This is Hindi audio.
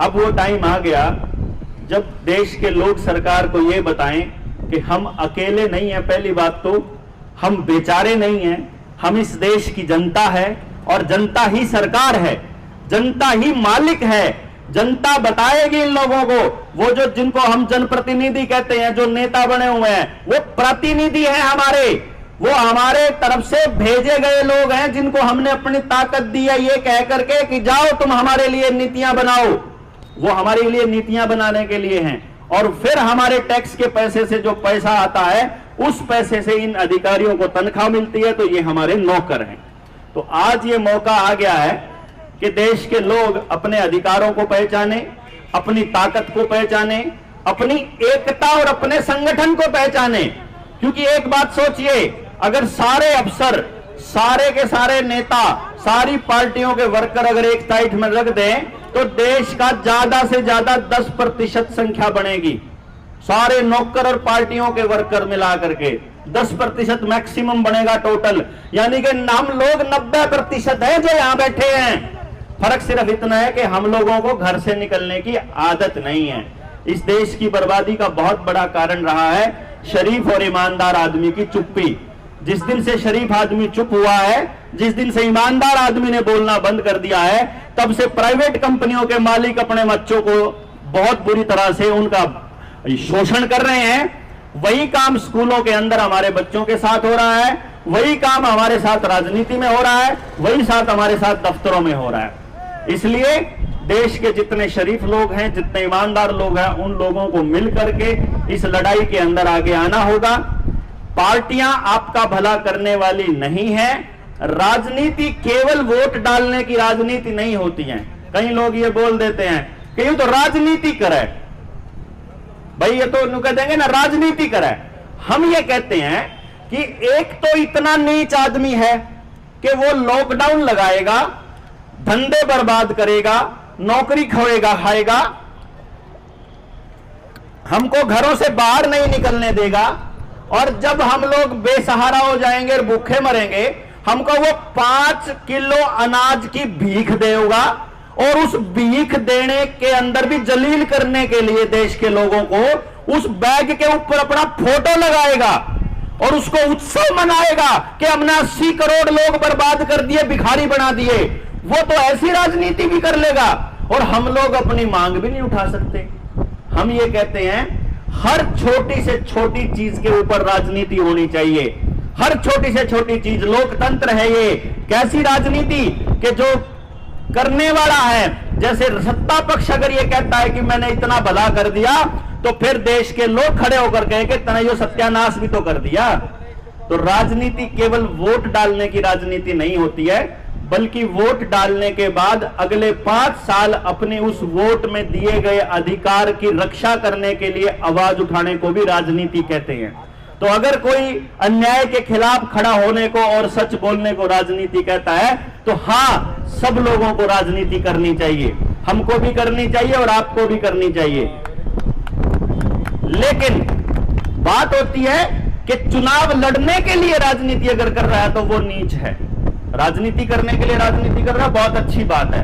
अब वो टाइम आ गया जब देश के लोग सरकार को ये बताएं कि हम अकेले नहीं हैं। पहली बात तो हम बेचारे नहीं हैं, हम इस देश की जनता है और जनता ही सरकार है, जनता ही मालिक है। जनता बताएगी इन लोगों को, वो जो जिनको हम जनप्रतिनिधि कहते हैं, जो नेता बने हुए हैं, वो प्रतिनिधि हैं हमारे, वो हमारे तरफ से भेजे गए लोग हैं जिनको हमने अपनी ताकत दी है ये कह करके कि जाओ तुम हमारे लिए नीतियां बनाओ। वो हमारे लिए नीतियां बनाने के लिए हैं और फिर हमारे टैक्स के पैसे से जो पैसा आता है उस पैसे से इन अधिकारियों को तनख्वाह मिलती है, तो ये हमारे नौकर हैं। तो आज ये मौका आ गया है कि देश के लोग अपने अधिकारों को पहचाने, अपनी ताकत को पहचाने, अपनी एकता और अपने संगठन को पहचाने। क्योंकि एक बात सोचिए, अगर सारे अफसर, सारे के सारे नेता, सारी पार्टियों के वर्कर अगर एक साइड में रख दें तो देश का ज्यादा से ज्यादा 10% संख्या बनेगी। सारे नौकर और पार्टियों के वर्कर मिला करके 10% मैक्सिमम बनेगा टोटल, यानी कि हम लोग 90% है जो यहां बैठे हैं। फर्क सिर्फ इतना है कि हम लोगों को घर से निकलने की आदत नहीं है। इस देश की बर्बादी का बहुत बड़ा कारण रहा है शरीफ और ईमानदार आदमी की चुप्पी। जिस दिन से शरीफ आदमी चुप हुआ है, जिस दिन से ईमानदार आदमी ने बोलना बंद कर दिया है, तब से प्राइवेट कंपनियों के मालिक अपने बच्चों को बहुत बुरी तरह से उनका शोषण कर रहे हैं। वही काम स्कूलों के अंदर हमारे बच्चों के साथ हो रहा है, वही काम हमारे साथ राजनीति में हो रहा है, वही साथ हमारे साथ दफ्तरों में हो रहा है। इसलिए देश के जितने शरीफ लोग हैं, जितने ईमानदार लोग हैं, उन लोगों को मिल करके इस लड़ाई के अंदर आगे आना होगा। पार्टियां आपका भला करने वाली नहीं है। राजनीति केवल वोट डालने की राजनीति नहीं होती है। कई लोग ये बोल देते हैं कि ये तो राजनीति करे, भाई ये तो कह देंगे ना राजनीति करे। हम ये कहते हैं कि एक तो इतना नीच आदमी है कि वो लॉकडाउन लगाएगा, धंधे बर्बाद करेगा, नौकरी खोएगा, खाएगा, हमको घरों से बाहर नहीं निकलने देगा, और जब हम लोग बेसहारा हो जाएंगे और भूखे मरेंगे, हमको वो 5 किलो अनाज की भीख देगा और उस भीख देने के अंदर भी जलील करने के लिए देश के लोगों को उस बैग के ऊपर अपना फोटो लगाएगा और उसको उत्सव मनाएगा कि हमने 80 करोड़ लोग बर्बाद कर दिए, भिखारी बना दिए। वो तो ऐसी राजनीति भी कर लेगा और हम लोग अपनी मांग भी नहीं उठा सकते। हम ये कहते हैं हर छोटी से छोटी चीज के ऊपर राजनीति होनी चाहिए। हर छोटी से छोटी चीज, लोकतंत्र है ये। कैसी राजनीति कि जो करने वाला है, जैसे सत्ता पक्ष अगर ये कहता है कि मैंने इतना भला कर दिया, तो फिर देश के लोग खड़े होकर कहे कि तने यो सत्यानाश भी तो कर दिया। तो राजनीति केवल वोट डालने की राजनीति नहीं होती है, बल्कि वोट डालने के बाद अगले 5 साल अपने उस वोट में दिए गए अधिकार की रक्षा करने के लिए आवाज उठाने को भी राजनीति कहते हैं। तो अगर कोई अन्याय के खिलाफ खड़ा होने को और सच बोलने को राजनीति कहता है, तो हाँ, सब लोगों को राजनीति करनी चाहिए, हमको भी करनी चाहिए और आपको भी करनी चाहिए। लेकिन बात होती है कि चुनाव लड़ने के लिए राजनीति अगर कर रहा है तो वो नीच है। राजनीति करने के लिए राजनीति कर रहा है, बहुत अच्छी बात है।